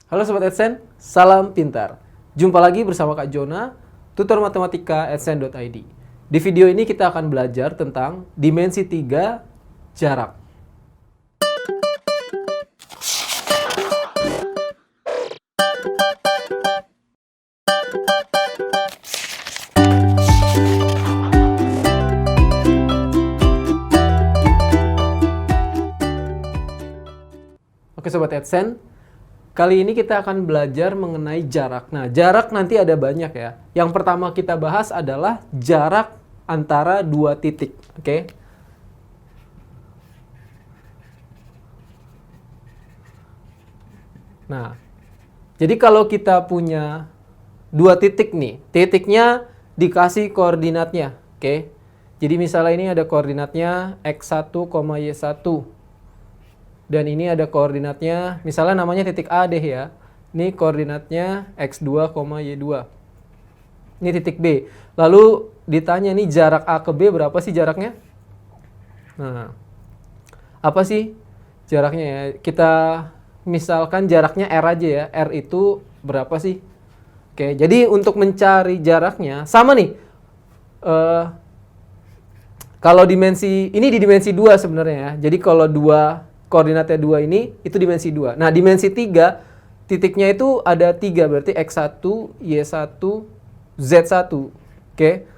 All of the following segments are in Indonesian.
Halo Sobat AdSense, salam pintar. Jumpa lagi bersama Kak Jona, tutor matematika adsense.id. Di video ini kita akan belajar tentang dimensi 3 jarak. Oke Sobat AdSense, kali ini kita akan belajar mengenai jarak. Nah, jarak nanti ada banyak ya. Yang pertama kita bahas adalah jarak antara dua titik. Oke. Nah, jadi kalau kita punya dua titik nih, titiknya dikasih koordinatnya. Oke. Jadi misalnya ini ada koordinatnya x1, y1. Dan ini ada koordinatnya, misalnya namanya titik A deh ya. Ini koordinatnya x2, y2. Ini titik B. Lalu ditanya nih jarak A ke B berapa sih jaraknya? Nah, apa sih jaraknya ya? Kita misalkan jaraknya R aja ya. R itu berapa sih? Oke, jadi untuk mencari jaraknya, sama nih. Kalau dimensi, ini di dimensi 2 sebenarnya ya. Jadi kalau koordinatnya 2 ini, itu dimensi 2. Nah, dimensi 3, titiknya itu ada 3, berarti X1, Y1, Z1. Oke.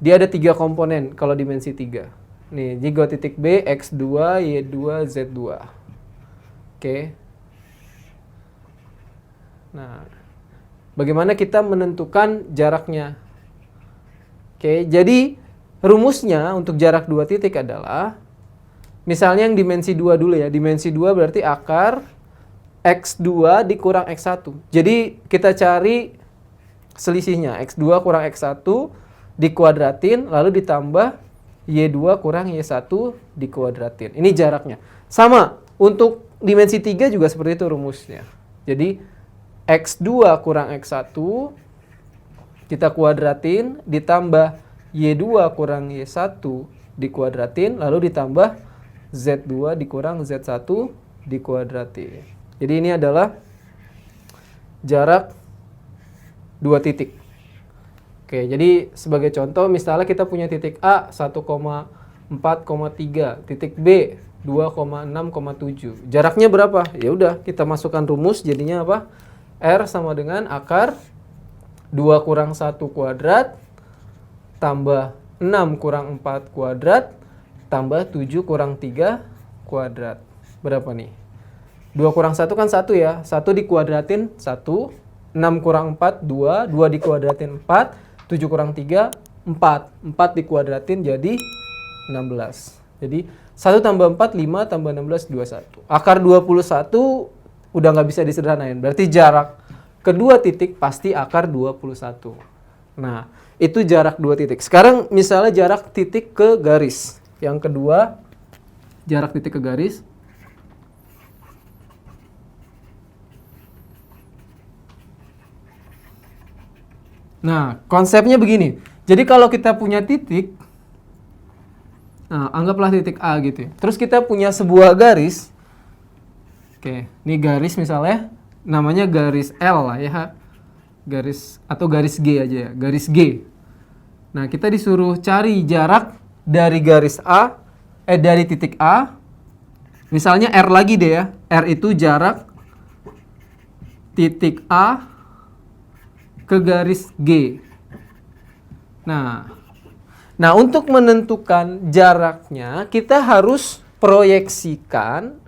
Dia ada 3 komponen kalau dimensi 3. Nih, jadi gua titik B, X2, Y2, Z2. Oke. Nah, bagaimana kita menentukan jaraknya? Oke, jadi rumusnya untuk jarak 2 titik adalah misalnya yang dimensi 2 dulu ya. Dimensi 2 berarti akar X2 dikurang X1. Jadi kita cari selisihnya. X2 kurang X1 dikuadratin, lalu ditambah Y2 kurang Y1 dikuadratin. Ini jaraknya. Sama, untuk dimensi 3 juga seperti itu rumusnya. Jadi X2 kurang X1 kita kuadratin, ditambah Y2 kurang Y1 dikuadratin, lalu ditambah Z2 dikurang Z1 dikuadratin. Jadi ini adalah jarak 2 titik. Oke, jadi sebagai contoh misalnya kita punya titik A 1,4,3, titik B 2,6,7. Jaraknya berapa? Ya udah, kita masukkan rumus jadinya apa? R sama dengan akar 2 kurang 1 kuadrat tambah 6 kurang 4 kuadrat tambah 7 kurang 3 kuadrat. Berapa nih? 2 kurang 1 kan 1 ya. 1 dikuadratin 1. 6 kurang 4, 2. 2 dikuadratin 4. 7 kurang 3, 4. 4 dikuadratin jadi 16. Jadi 1 tambah 4, 5 tambah 16, 21. Akar 21 udah nggak bisa disederhanain. Berarti jarak kedua titik pasti akar 21. Nah, itu jarak 2 titik. Sekarang misalnya jarak titik ke garis. Yang kedua, jarak titik ke garis. Nah, konsepnya begini. Jadi kalau kita punya titik, nah, anggaplah titik A gitu ya. Terus kita punya sebuah garis. Oke, ini garis misalnya, namanya garis L lah ya. Garis, atau garis G aja ya, garis G. Nah, kita disuruh cari jarak dari garis A, dari titik A, misalnya R lagi deh ya. R itu jarak titik A ke garis G. Nah, untuk menentukan jaraknya, kita harus proyeksikan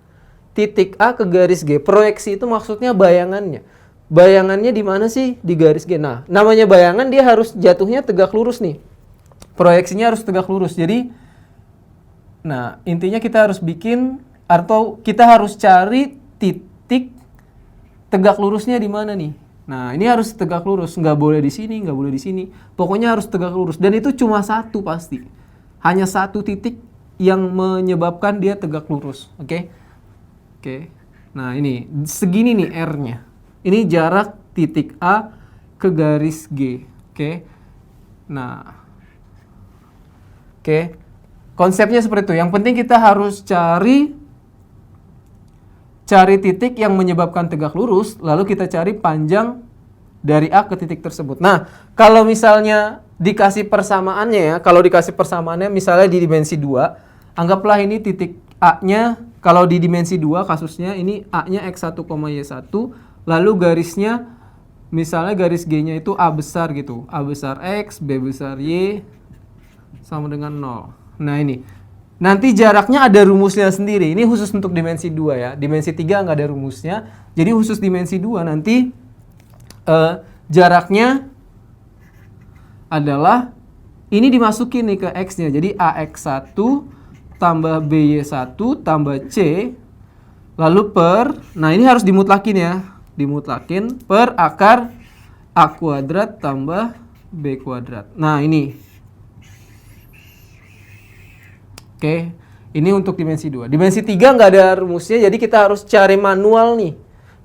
titik A ke garis G. Proyeksi itu maksudnya bayangannya. Bayangannya di mana sih? Di garis G. Nah, namanya bayangan dia harus jatuhnya tegak lurus nih. Proyeksinya harus tegak lurus. Jadi, nah intinya kita harus bikin atau kita harus cari titik tegak lurusnya di mana nih. Nah, ini harus tegak lurus. Nggak boleh di sini, nggak boleh di sini. Pokoknya harus tegak lurus. Dan itu cuma satu pasti. Hanya satu titik yang menyebabkan dia tegak lurus. Oke? Oke. Nah, ini segini nih R-nya. Ini jarak titik A ke garis G. Oke? Nah, oke, konsepnya seperti itu. Yang penting kita harus cari cari titik yang menyebabkan tegak lurus, lalu kita cari panjang dari A ke titik tersebut. Nah, kalau misalnya dikasih persamaannya ya, kalau dikasih persamaannya misalnya di dimensi 2, anggaplah ini titik A-nya, kalau di dimensi 2 kasusnya ini A-nya X1, Y1, lalu garisnya, misalnya garis G-nya itu A besar gitu, A besar X, B besar Y, sama dengan 0. Nah ini. Nanti jaraknya ada rumusnya sendiri. Ini khusus untuk dimensi 2 ya. Dimensi 3 nggak ada rumusnya. Jadi khusus dimensi 2 nanti jaraknya adalah ini dimasukin nih ke X-nya. Jadi AX1 tambah BY1 tambah C lalu per, nah ini harus dimutlakin ya. Dimutlakin per akar A kuadrat tambah B kuadrat. Nah ini. Oke, ini untuk dimensi 2. Dimensi 3 nggak ada rumusnya, jadi kita harus cari manual nih.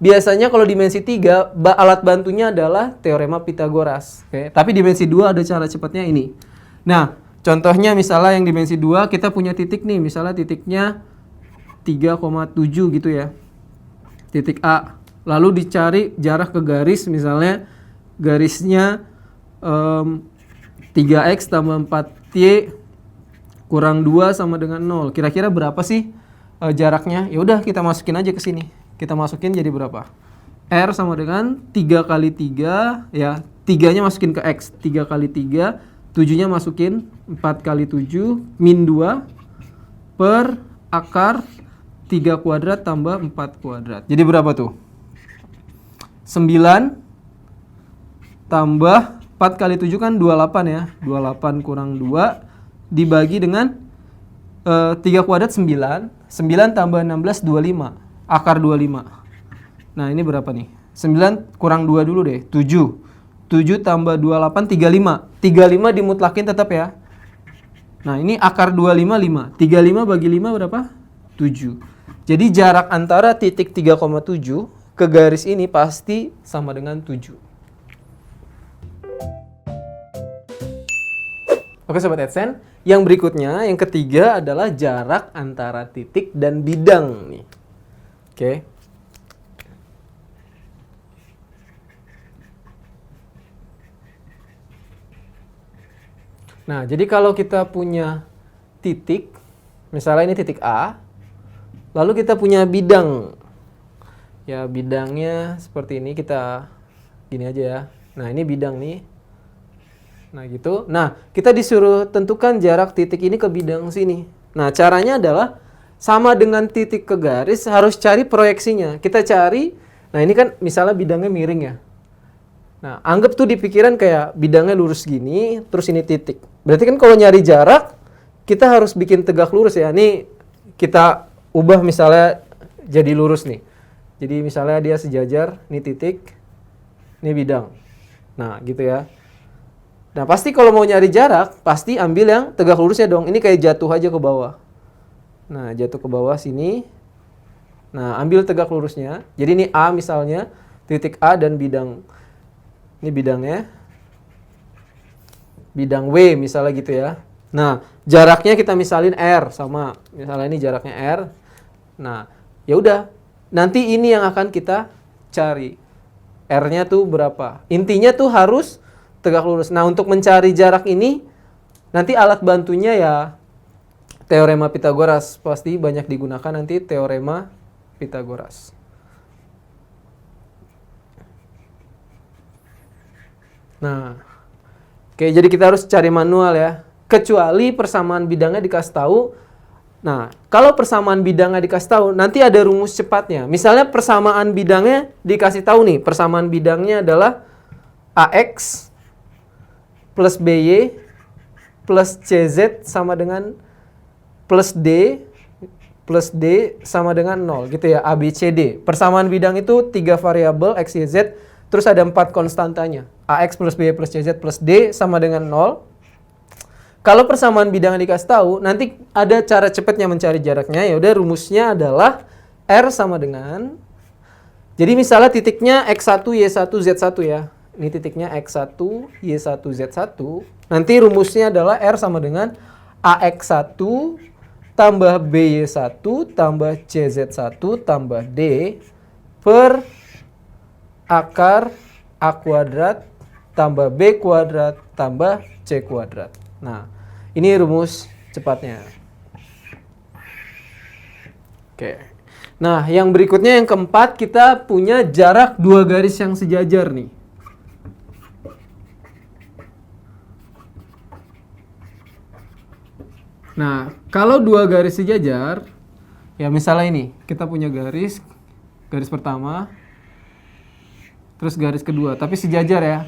Biasanya kalau dimensi 3, alat bantunya adalah teorema Pitagoras. Oke, tapi dimensi 2 ada cara cepatnya ini. Nah, contohnya misalnya yang dimensi 2, kita punya titik nih. Misalnya titiknya 3,7 gitu ya. Titik A. Lalu dicari jarak ke garis, misalnya garisnya 3X tambah 4Y kurang 2 sama dengan 0. Kira-kira berapa sih jaraknya? Ya udah kita masukin aja ke sini. Kita masukin jadi berapa? R sama dengan 3 kali 3 ya. 3-nya masukin ke X. 3 kali 3. 7-nya masukin 4 kali 7 min 2 per akar 3 kuadrat tambah 4 kuadrat. Jadi berapa tuh? 9 tambah 4 kali 7 kan 28 ya. 28 kurang 2 dibagi dengan 3 kuadrat 9. 9 tambah 16, 25. Akar 25. Nah ini berapa nih? 9 kurang 2 dulu deh. 7. 7 tambah 28, 35. 35 dimutlakin tetap ya. Nah ini akar 25, 5. 35 bagi 5 berapa? 7. Jadi jarak antara titik 3,7 ke garis ini pasti sama dengan 7. Oke Sobat AdSense, yang berikutnya, yang ketiga adalah jarak antara titik dan bidang nih. Oke. Nah, jadi kalau kita punya titik, misalnya ini titik A, lalu kita punya bidang. Ya, bidangnya seperti ini, kita gini aja ya. Nah, ini bidang nih. Nah gitu. Nah kita disuruh tentukan jarak titik ini ke bidang sini. Nah caranya adalah sama dengan titik ke garis harus cari proyeksinya. Kita cari, nah ini kan misalnya bidangnya miring ya. Nah anggap tuh di pikiran kayak bidangnya lurus gini, terus ini titik. Berarti kan kalau nyari jarak, kita harus bikin tegak lurus ya. Ini kita ubah misalnya jadi lurus nih. Jadi misalnya dia sejajar, ini titik, ini bidang. Nah gitu ya. Nah pasti kalau mau nyari jarak, pasti ambil yang tegak lurusnya dong. Ini kayak jatuh aja ke bawah. Nah jatuh ke bawah sini. Nah ambil tegak lurusnya. Jadi ini A misalnya, titik A dan bidang. Ini bidangnya. Bidang W misalnya gitu ya. Nah jaraknya kita misalin R sama. Misalnya ini jaraknya R. Nah ya udah. Nanti ini yang akan kita cari. R-nya tuh berapa. Intinya tuh harus tegak lurus. Nah, untuk mencari jarak ini, nanti alat bantunya ya teorema Pitagoras. Pasti banyak digunakan nanti teorema Pitagoras. Nah, oke, jadi kita harus cari manual ya. Kecuali persamaan bidangnya dikasih tahu. Nah, kalau persamaan bidangnya dikasih tahu, nanti ada rumus cepatnya. Misalnya persamaan bidangnya dikasih tahu nih. Persamaan bidangnya adalah AX plus BY plus CZ sama dengan plus D sama dengan 0 gitu ya, ABCD. Persamaan bidang itu 3 variabel X, Y, Z, terus ada 4 konstantanya. AX plus BY plus CZ plus D sama dengan 0. Kalau persamaan bidang dikasih tahu, nanti ada cara cepatnya mencari jaraknya. Ya udah rumusnya adalah R sama dengan, jadi misalnya titiknya X1, Y1, Z1 ya. Ini titiknya X1, Y1, Z1. Nanti rumusnya adalah R sama dengan AX1 tambah BY1 tambah CZ1 tambah D per akar A kuadrat tambah B kuadrat tambah C kuadrat. Nah, ini rumus cepatnya. Oke. Nah, yang berikutnya yang keempat, kita punya jarak dua garis yang sejajar nih. Nah, kalau dua garis sejajar, ya misalnya ini, kita punya garis pertama, terus garis kedua, tapi sejajar ya.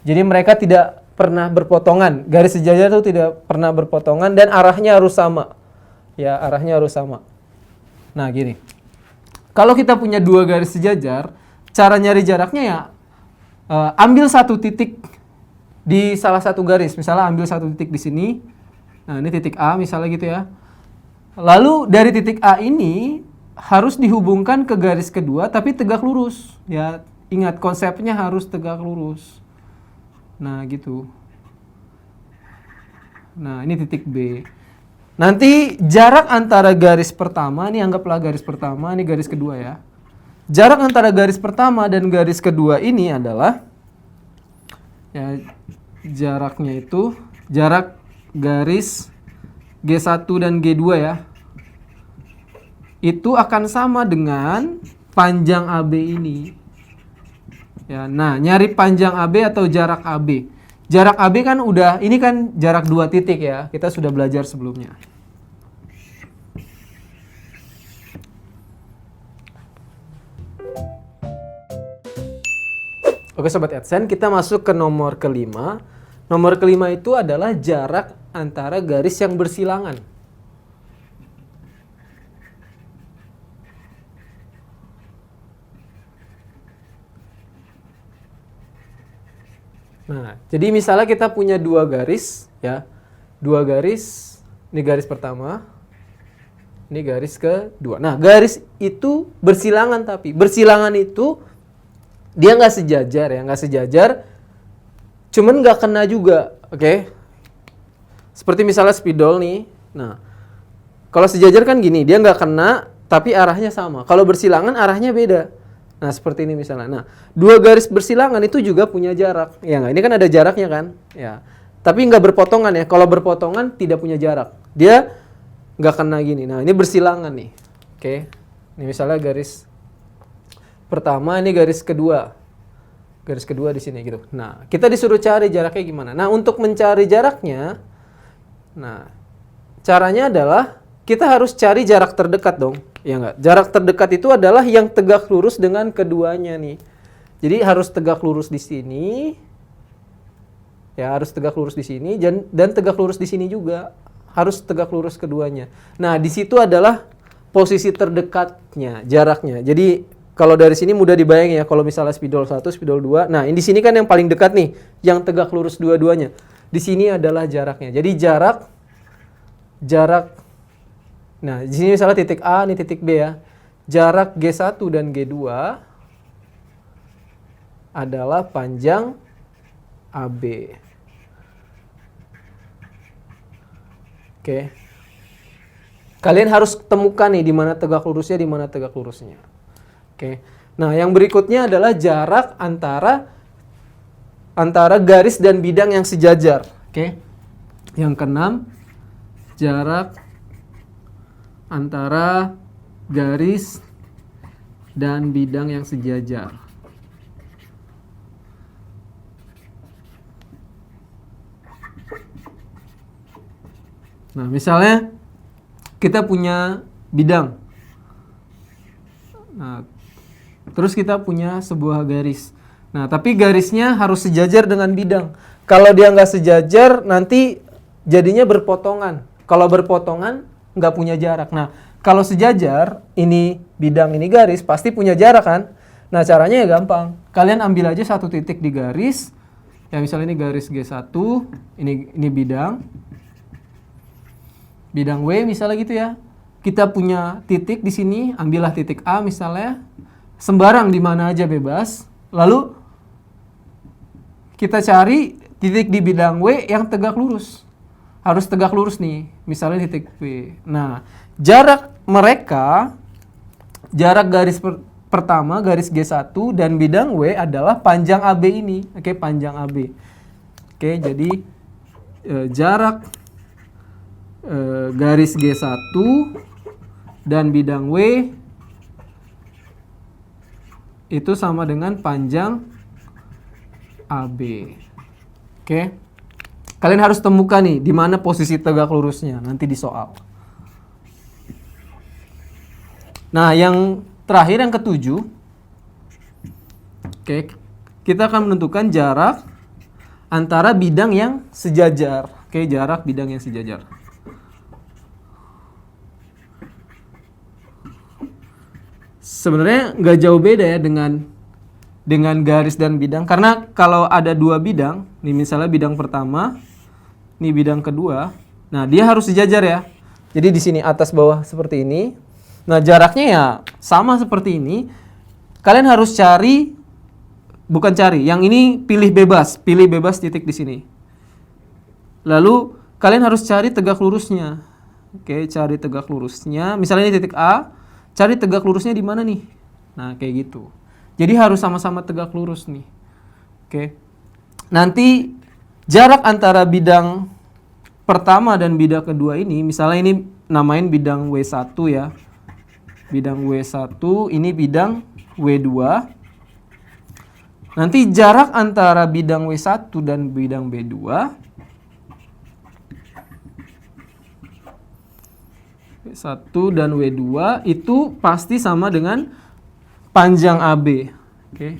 Jadi mereka tidak pernah berpotongan. Garis sejajar itu tidak pernah berpotongan dan arahnya harus sama. Ya, arahnya harus sama. Nah, gini. Kalau kita punya dua garis sejajar, cara nyari jaraknya ya ambil satu titik di salah satu garis. Misalnya ambil satu titik di sini. Nah, ini titik A misalnya gitu ya. Lalu dari titik A ini harus dihubungkan ke garis kedua tapi tegak lurus. Ya, ingat konsepnya harus tegak lurus. Nah, gitu. Nah, ini titik B. Nanti jarak antara garis pertama, ini anggaplah garis pertama, ini garis kedua ya. Jarak antara garis pertama dan garis kedua ini adalah ya, jaraknya itu jarak garis G1 dan G2 ya. Itu akan sama dengan panjang AB ini. Ya, nah, nyari panjang AB atau jarak AB. Jarak AB kan udah, ini kan jarak dua titik ya. Kita sudah belajar sebelumnya. Oke Sobat AdSense, kita masuk ke nomor kelima. Nomor kelima itu adalah jarak antara garis yang bersilangan. Nah, jadi misalnya kita punya dua garis, ya, dua garis, ini garis pertama, ini garis kedua. Nah, garis itu bersilangan tapi bersilangan itu dia nggak sejajar ya, nggak sejajar, cuman nggak kena juga, oke? Seperti misalnya spidol nih. Nah, kalau sejajar kan gini, dia nggak kena, tapi arahnya sama. Kalau bersilangan arahnya beda. Nah, seperti ini misalnya. Nah, dua garis bersilangan itu juga punya jarak. Ya nggak? Ini kan ada jaraknya kan? Ya. Tapi nggak berpotongan ya. Kalau berpotongan tidak punya jarak. Dia nggak kena gini. Nah, ini bersilangan nih. Oke. Ini misalnya garis pertama, ini garis kedua. Garis kedua di sini gitu. Nah, kita disuruh cari jaraknya gimana? Nah, untuk mencari jaraknya, nah, caranya adalah kita harus cari jarak terdekat dong. Ya enggak? Jarak terdekat itu adalah yang tegak lurus dengan keduanya nih. Jadi harus tegak lurus di sini. Ya, harus tegak lurus di sini dan tegak lurus di sini juga. Harus tegak lurus keduanya. Nah, di situ adalah posisi terdekatnya, jaraknya. Jadi kalau dari sini mudah dibayang ya, kalau misalnya spidol 1, spidol 2. Nah, di sini kan yang paling dekat nih, yang tegak lurus dua-duanya. Di sini adalah jaraknya. Jadi jarak nah, di sini misalnya titik A, ini titik B ya. Jarak G1 dan G2 adalah panjang AB. Oke. Kalian harus temukan nih di mana tegak lurusnya, di mana tegak lurusnya. Oke. Nah, yang berikutnya adalah jarak antara garis dan bidang yang sejajar. Oke. Yang keenam, jarak antara garis dan bidang yang sejajar. Nah, misalnya kita punya bidang. Nah, terus kita punya sebuah garis. Nah, tapi garisnya harus sejajar dengan bidang. Kalau dia nggak sejajar, nanti jadinya berpotongan. Kalau berpotongan, nggak punya jarak. Nah, kalau sejajar, ini bidang, ini garis, pasti punya jarak kan? Nah, caranya ya gampang. Kalian ambil aja satu titik di garis. Ya, misalnya ini garis G1, ini bidang. Bidang W misalnya gitu ya. Kita punya titik di sini, ambillah titik A misalnya. Sembarang di mana aja bebas. Lalu kita cari titik di bidang W yang tegak lurus. harus tegak lurus nih, misalnya titik P. Nah, jarak mereka, jarak garis pertama, garis G1 dan bidang W adalah panjang AB ini. Oke, panjang AB. Oke, jadi jarak garis G1 dan bidang W itu sama dengan panjang AB. Oke. Kalian harus temukan nih di mana posisi tegak lurusnya nanti di soal. Nah, yang terakhir yang ketujuh. Oke, kita akan menentukan jarak antara bidang yang sejajar. Oke, jarak bidang yang sejajar. Sebenarnya nggak jauh beda ya dengan garis dan bidang, karena kalau ada dua bidang, nih misalnya bidang pertama, nih bidang kedua, nah dia harus sejajar ya. Jadi di sini atas bawah seperti ini. Nah jaraknya ya sama seperti ini. Kalian harus cari, bukan cari, yang ini pilih bebas titik di sini. Lalu kalian harus cari tegak lurusnya. Oke, cari tegak lurusnya. Misalnya ini titik A, cari tegak lurusnya di mana nih? Nah kayak gitu. Jadi harus sama-sama tegak lurus nih. Oke. Nanti jarak antara bidang pertama dan bidang kedua ini, misalnya ini namain bidang W1 ya. Bidang W1, ini bidang W2. Nanti jarak antara bidang W1 dan bidang B2 W1 dan W2 itu pasti sama dengan panjang AB. Oke.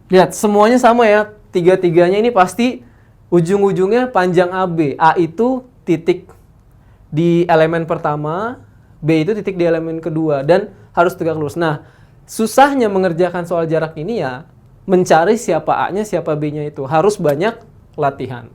Lihat, semuanya sama ya. Tiga-tiganya ini pasti ujung-ujungnya panjang AB. A itu titik di elemen pertama, B itu titik di elemen kedua, dan harus tegak lurus. Nah, susahnya mengerjakan soal jarak ini ya mencari siapa A-nya, siapa B-nya itu. Harus banyak latihan.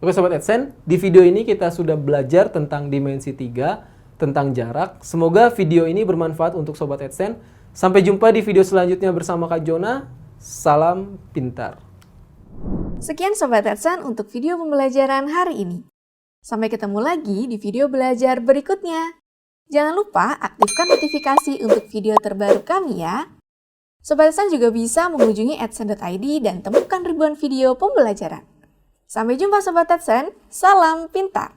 Oke Sobat AdSense, di video ini kita sudah belajar tentang dimensi 3, tentang jarak. Semoga video ini bermanfaat untuk Sobat AdSense. Sampai jumpa di video selanjutnya bersama Kak Jona. Salam pintar. Sekian Sobat AdSense untuk video pembelajaran hari ini. Sampai ketemu lagi di video belajar berikutnya. Jangan lupa aktifkan notifikasi untuk video terbaru kami ya. Sobat AdSense juga bisa mengunjungi adsense.id dan temukan ribuan video pembelajaran. Sampai jumpa Sobat AdSense, salam pintar!